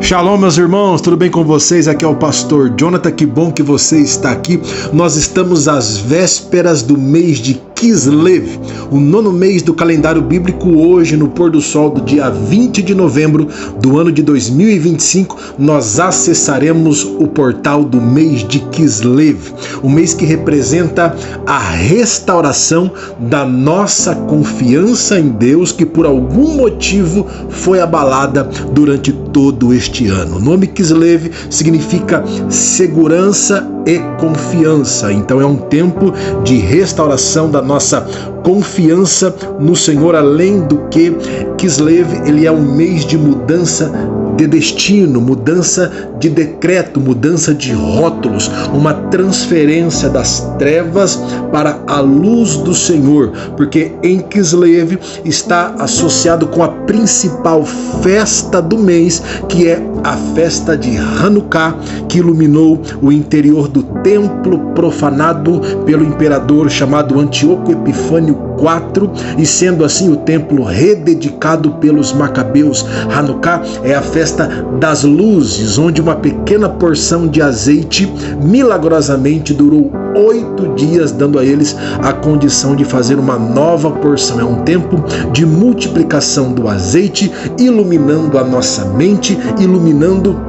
Shalom, meus irmãos, tudo bem com vocês? Aqui é o pastor Jonathan, que bom que você está aqui. Nós estamos às vésperas do mês de Kislev, o 9º mês do calendário bíblico. Hoje, no pôr do sol do dia 20 de novembro do ano de 2025, nós acessaremos o portal do mês de Kislev, o mês que representa a restauração da nossa confiança em Deus, que por algum motivo foi abalada durante todo este ano. O nome Kislev significa segurança e confiança. Então é um tempo de restauração da nossa confiança no Senhor. Além do que, Kislev, ele é um mês de mudança de destino, mudança de decreto, mudança de rótulos, uma transferência das trevas para a luz do Senhor, porque em Kislev está associado com a principal festa do mês, que é a festa de Hanukkah, que iluminou o interior do templo profanado pelo imperador chamado Antíoco Epifânio IV, e sendo assim o templo rededicado pelos Macabeus. Hanukkah é a festa das luzes, onde uma pequena porção de azeite milagrosamente durou 8 dias, dando a eles a condição de fazer uma nova porção. É um tempo de multiplicação do azeite, iluminando a nossa mente, iluminando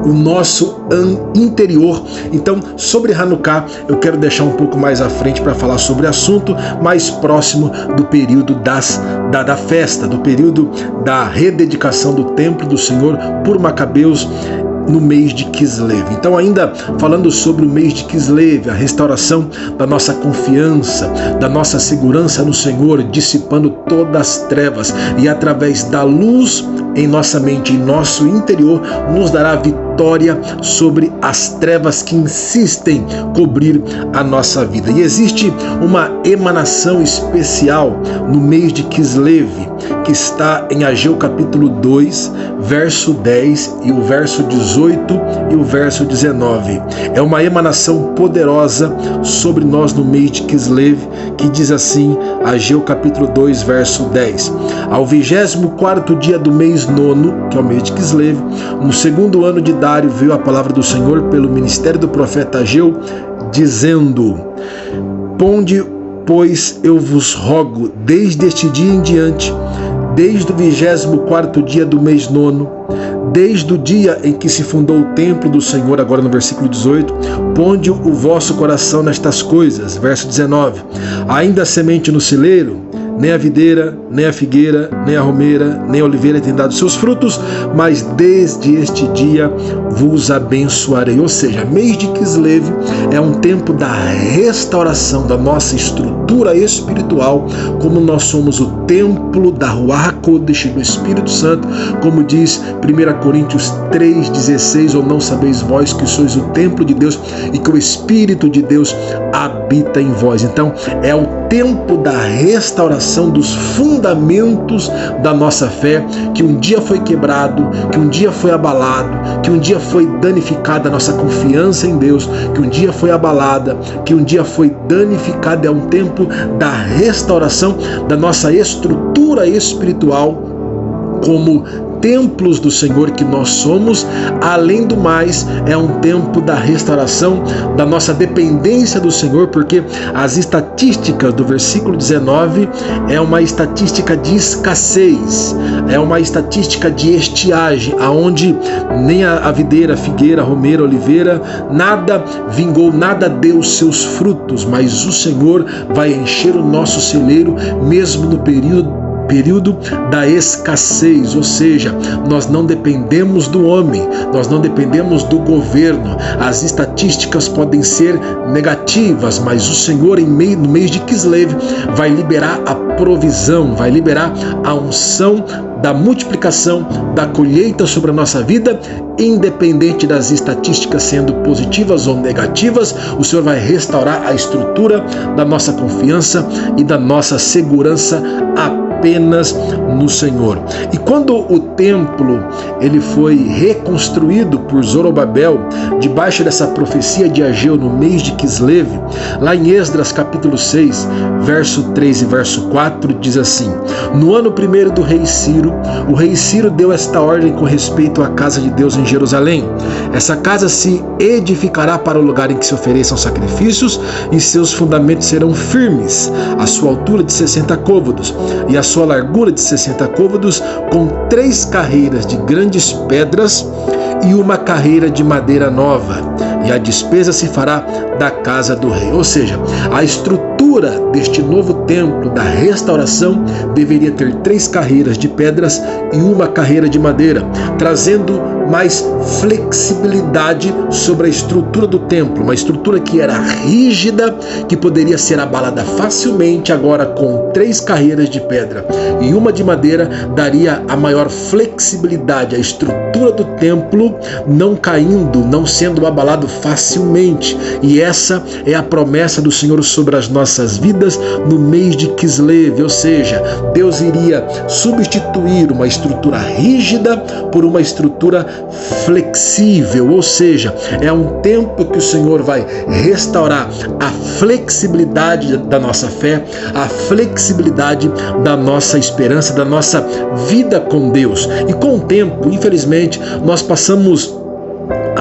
o nosso interior. Então, sobre Hanukkah, eu quero deixar um pouco mais à frente para falar sobre o assunto, mais próximo do período da festa, do período da rededicação do templo do Senhor por Macabeus, no mês de Kislev. Então, ainda falando sobre o mês de Kislev, a restauração da nossa confiança, da nossa segurança no Senhor, dissipando todas as trevas, e através da luz em nossa mente, em nosso interior, nos dará vitória sobre as trevas que insistem cobrir a nossa vida. E existe uma emanação especial no mês de Kislev, que está em Ageu capítulo 2, verso 10 e o verso 18 e o verso 19. É uma emanação poderosa sobre nós no mês de Kislev, que diz assim, Ageu capítulo 2, verso 10. Ao 24º dia do mês nono, que é o mês de Kislev, no 2º ano de Dário, veio a palavra do Senhor pelo ministério do profeta Ageu, dizendo: Ponde, pois, eu vos rogo, desde este dia em diante, desde o 24º dia do mês nono, desde o dia em que se fundou o templo do Senhor, agora no versículo 18, ponde o vosso coração nestas coisas. Verso 19, ainda a semente no celeiro, nem a videira, nem a figueira, nem a romeira, nem a oliveira tem dado seus frutos, mas desde este dia vos abençoarei. Ou seja, mês de Kislev é um tempo da restauração da nossa estrutura espiritual, como nós somos o templo da Ruach HaKodesh, do Espírito Santo, como diz 1 Coríntios 3,16, ou não sabeis vós que sois o templo de Deus e que o Espírito de Deus habita em vós. Então, é o tempo da restauração dos fundamentos da nossa fé, que um dia foi quebrado, que um dia foi abalado, que um dia foi danificada a nossa confiança em Deus, que um dia foi abalada, que um dia foi danificada. É um tempo da restauração da nossa estrutura espiritual como templos do Senhor que nós somos. Além do mais, é um tempo da restauração da nossa dependência do Senhor, porque as estatísticas do versículo 19 é uma estatística de escassez, é uma estatística de estiagem, aonde nem a videira, a figueira, a romeira, a oliveira, nada vingou, nada deu seus frutos, mas o Senhor vai encher o nosso celeiro mesmo no período da escassez. Ou seja, nós não dependemos do homem, nós não dependemos do governo. As estatísticas podem ser negativas, mas o Senhor, no mês de Kislev, vai liberar a provisão, vai liberar a unção da multiplicação, da colheita sobre a nossa vida, independente das estatísticas sendo positivas ou negativas. O Senhor vai restaurar a estrutura da nossa confiança e da nossa segurança apenas no Senhor. E quando o templo ele foi reconstruído por Zorobabel, debaixo dessa profecia de Ageu no mês de Quislev, lá em Esdras capítulo 6, verso 3 e verso 4, diz assim: no ano primeiro do rei Ciro, o rei Ciro deu esta ordem com respeito à casa de Deus em Jerusalém: essa casa se edificará para o lugar em que se ofereçam sacrifícios, e seus fundamentos serão firmes, a sua altura de 60 côvados e a sua largura de 60 côvados, com 3 carreiras de grandes pedras e uma carreira de madeira nova, e a despesa se fará da casa do rei. Ou seja, a estrutura deste novo templo da restauração deveria ter 3 carreiras de pedras e uma carreira de madeira, trazendo mais flexibilidade sobre a estrutura do templo, uma estrutura que era rígida, que poderia ser abalada facilmente. Agora, com 3 carreiras de pedra e uma de madeira, daria a maior flexibilidade, a estrutura do templo não caindo, não sendo abalado facilmente. E essa é a promessa do Senhor sobre as nossas vidas no mês de Quislev, ou seja, Deus iria substituir uma estrutura rígida por uma estrutura flexível, ou seja, é um tempo que o Senhor vai restaurar a flexibilidade da nossa fé, a flexibilidade da nossa esperança, da nossa vida com Deus. E com o tempo, infelizmente, nós passamos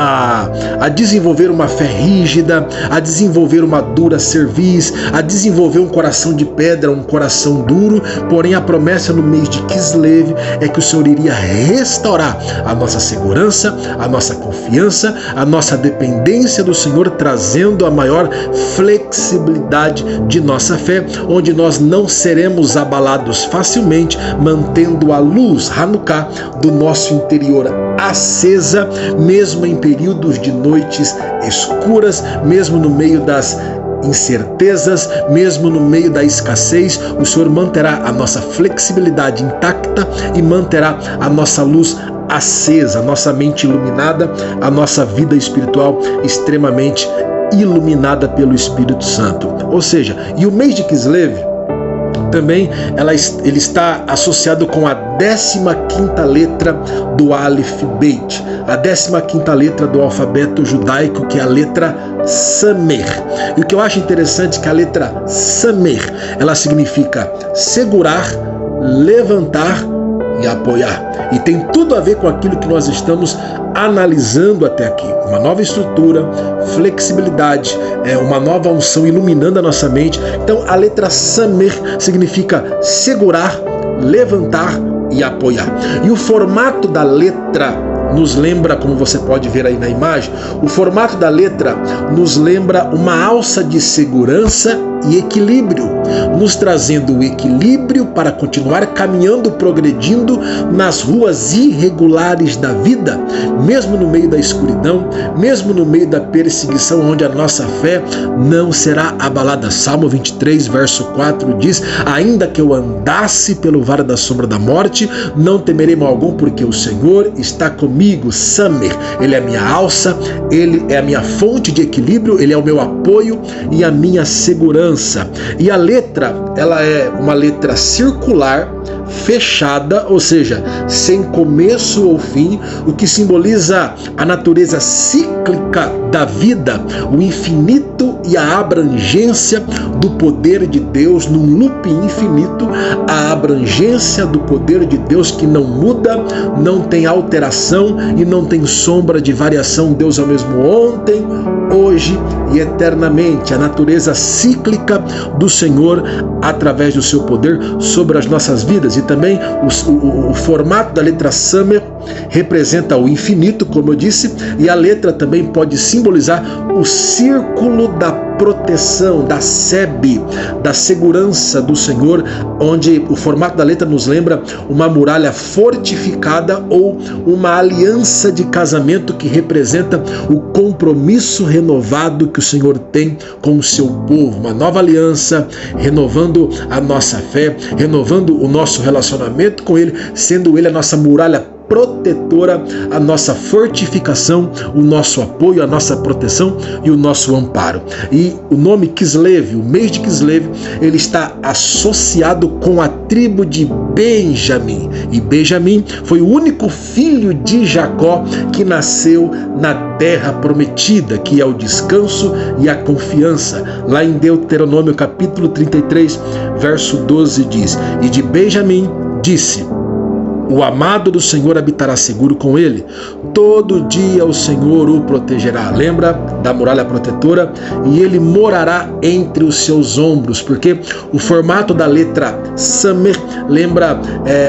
a desenvolver uma fé rígida, a desenvolver uma dura cerviz, a desenvolver um coração de pedra, um coração duro. Porém, a promessa no mês de Quislev é que o Senhor iria restaurar a nossa segurança, a nossa confiança, a nossa dependência do Senhor, trazendo a maior flexibilidade de nossa fé, onde nós não seremos abalados facilmente, mantendo a luz Hanukkah do nosso interior acesa, mesmo em períodos de noites escuras, mesmo no meio das incertezas, mesmo no meio da escassez. O Senhor manterá a nossa flexibilidade intacta e manterá a nossa luz acesa, a nossa mente iluminada, a nossa vida espiritual extremamente iluminada pelo Espírito Santo. Ou seja, e o mês de Quislev também ele está associado com a 15ª letra do Aleph Beit, a 15ª letra do alfabeto judaico, que é a letra Samer. E o que eu acho interessante é que a letra Samer, ela significa segurar, levantar e apoiar. E tem tudo a ver com aquilo que nós estamos analisando até aqui. Uma nova estrutura, flexibilidade, uma nova unção iluminando a nossa mente. Então a letra Samer significa segurar, levantar e apoiar. E o formato da letra nos lembra, como você pode ver aí na imagem, o formato da letra nos lembra uma alça de segurança e equilíbrio, nos trazendo o equilíbrio para continuar caminhando, progredindo nas ruas irregulares da vida, mesmo no meio da escuridão, mesmo no meio da perseguição, onde a nossa fé não será abalada. Salmo 23, verso 4 diz: ainda que eu andasse pelo vale da sombra da morte, não temerei mal algum, porque o Senhor está comigo. Samer, ele é a minha alça, ele é a minha fonte de equilíbrio, ele é o meu apoio e a minha segurança. E a letra, ela é uma letra circular, fechada, ou seja, sem começo ou fim, o que simboliza a natureza cíclica da vida, o infinito e a abrangência do poder de Deus, num loop infinito, a abrangência do poder de Deus que não muda, não tem alteração e não tem sombra de variação. Deus é o mesmo ontem, hoje e eternamente. A natureza cíclica do Senhor através do seu poder sobre as nossas vidas. E também o formato da letra Samer representa o infinito, como eu disse, e a letra também pode simbolizar o círculo da proteção, da sebe, da segurança do Senhor, onde o formato da letra nos lembra uma muralha fortificada ou uma aliança de casamento que representa o compromisso renovado que o Senhor tem com o seu povo, uma nova aliança, renovando a nossa fé, renovando o nosso relacionamento com Ele, sendo Ele a nossa muralha protetora, a nossa fortificação, o nosso apoio, a nossa proteção e o nosso amparo. E o nome Kislev, o mês de Kislev, ele está associado com a tribo de Benjamim. E Benjamim foi o único filho de Jacó que nasceu na terra prometida, que é o descanso e a confiança. Lá em Deuteronômio capítulo 33, verso 12 diz: e de Benjamim disse: o amado do Senhor habitará seguro com ele. Todo dia o Senhor o protegerá. Lembra da muralha protetora? E ele morará entre os seus ombros, porque o formato da letra Samer lembra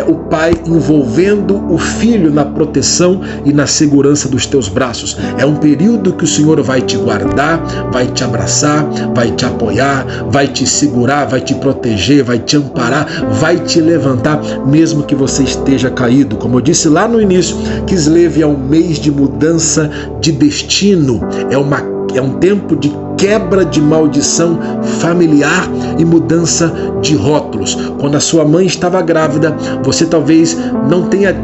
o pai envolvendo o filho na proteção e na segurança dos teus braços. É um período que o Senhor vai te guardar, vai te abraçar, vai te apoiar, vai te segurar, vai te proteger, vai te amparar, vai te levantar, mesmo que você esteja caído. Como eu disse lá no início, Kislev é um mês de mudança de destino, é um tempo de quebra de maldição familiar e mudança de rótulos. Quando a sua mãe estava grávida, você talvez não tenha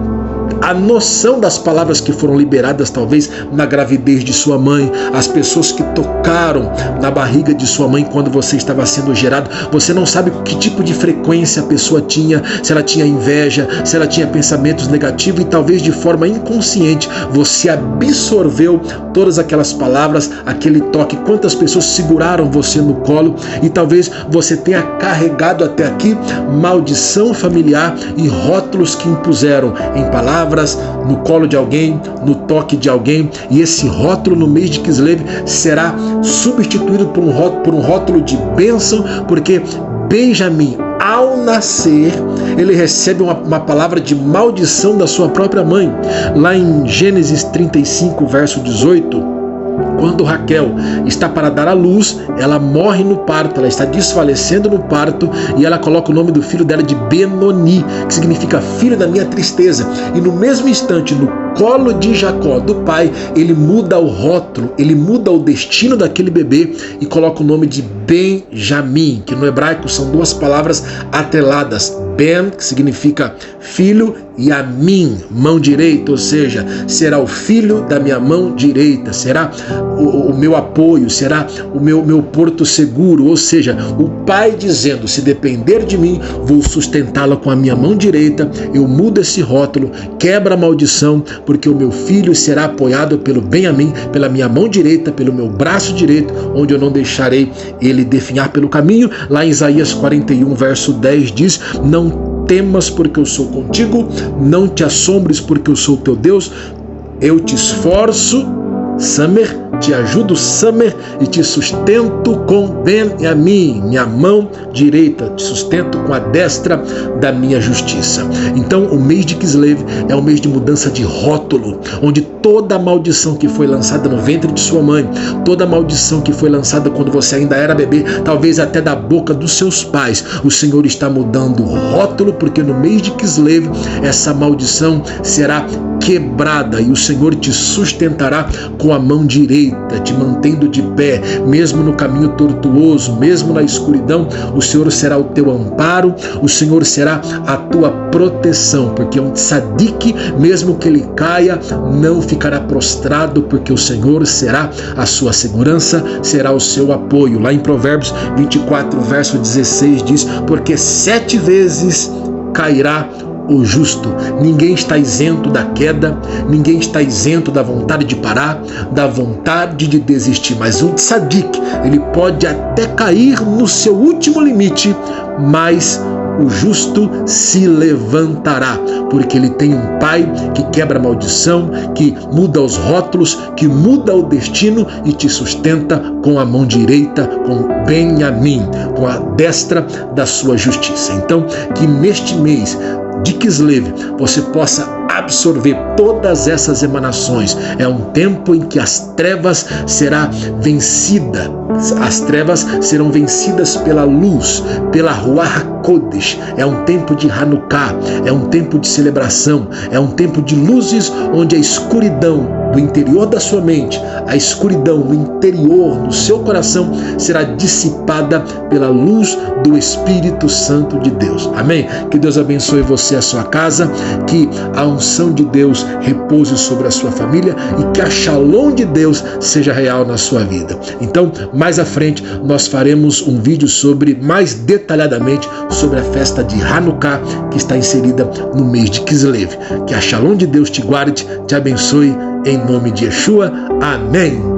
a noção das palavras que foram liberadas talvez na gravidez de sua mãe, as pessoas que tocaram na barriga de sua mãe quando você estava sendo gerado. Você não sabe que tipo de frequência a pessoa tinha, se ela tinha inveja, se ela tinha pensamentos negativos, e talvez de forma inconsciente você absorveu todas aquelas palavras, aquele toque. Quantas pessoas seguraram você no colo e talvez você tenha carregado até aqui maldição familiar e rótulos que impuseram em palavras, no colo de alguém, no toque de alguém, e esse rótulo no mês de Kislev será substituído por um rótulo de bênção, porque Benjamim, ao nascer, ele recebe uma palavra de maldição da sua própria mãe. Lá em Gênesis 35, verso 18, quando Raquel está para dar à luz, ela morre no parto, ela está desfalecendo no parto, e ela coloca o nome do filho dela de Benoni, que significa filho da minha tristeza. E no mesmo instante, no colo de Jacó, do pai, ele muda o rótulo, ele muda o destino daquele bebê e coloca o nome de Benjamim, que no hebraico são duas palavras atreladas. Ben, que significa filho, e Amim, mão direita, ou seja, será o filho da minha mão direita, será o meu apoio, será o meu porto seguro, ou seja, o pai dizendo: se depender de mim, vou sustentá-la com a minha mão direita. Eu mudo esse rótulo, quebra a maldição, porque o meu filho será apoiado pelo Benjamim, pela minha mão direita, pelo meu braço direito, onde eu não deixarei ele definhar pelo caminho. Lá em Isaías 41, verso 10 diz: não temas, porque eu sou contigo, não te assombres, porque eu sou teu Deus, eu te esforço, Samer, te ajudo, Samer, e te sustento com Benjamim, minha mão direita, te sustento com a destra da minha justiça. Então o mês de Kislev é um mês de mudança de rótulo, onde toda a maldição que foi lançada no ventre de sua mãe, toda a maldição que foi lançada quando você ainda era bebê, talvez até da boca dos seus pais, o Senhor está mudando o rótulo, porque no mês de Kislev essa maldição será quebrada e o Senhor te sustentará com a mão direita, te mantendo de pé, mesmo no caminho tortuoso, mesmo na escuridão. O Senhor será o teu amparo, o Senhor será a tua proteção, porque um tzadik, mesmo que ele caia, não ficará prostrado, porque o Senhor será a sua segurança, será o seu apoio. Lá em Provérbios 24, verso 16 diz: porque 7 vezes cairá o justo. Ninguém está isento da queda, ninguém está isento da vontade de parar, da vontade de desistir, mas um tzadik, ele pode até cair no seu último limite, mas o justo se levantará, porque ele tem um pai que quebra a maldição, que muda os rótulos, que muda o destino e te sustenta com a mão direita, com Benjamim, com a destra da sua justiça. Então, que neste mês de Kislev você possa absorver todas essas emanações. É um tempo em que as trevas será vencida. As trevas serão vencidas pela luz, pela Ruach HaKodesh. É um tempo de Hanukkah, é um tempo de celebração, é um tempo de luzes onde a escuridão do interior da sua mente, a escuridão no interior do seu coração será dissipada pela luz do Espírito Santo de Deus. Amém? Que Deus abençoe você e a sua casa, que a unção de Deus repouse sobre a sua família e que a Shalom de Deus seja real na sua vida. Então, mais à frente, nós faremos um vídeo mais detalhadamente sobre a festa de Hanukkah, que está inserida no mês de Kislev. Que a Shalom de Deus te guarde, te abençoe, em nome de Yeshua. Amém.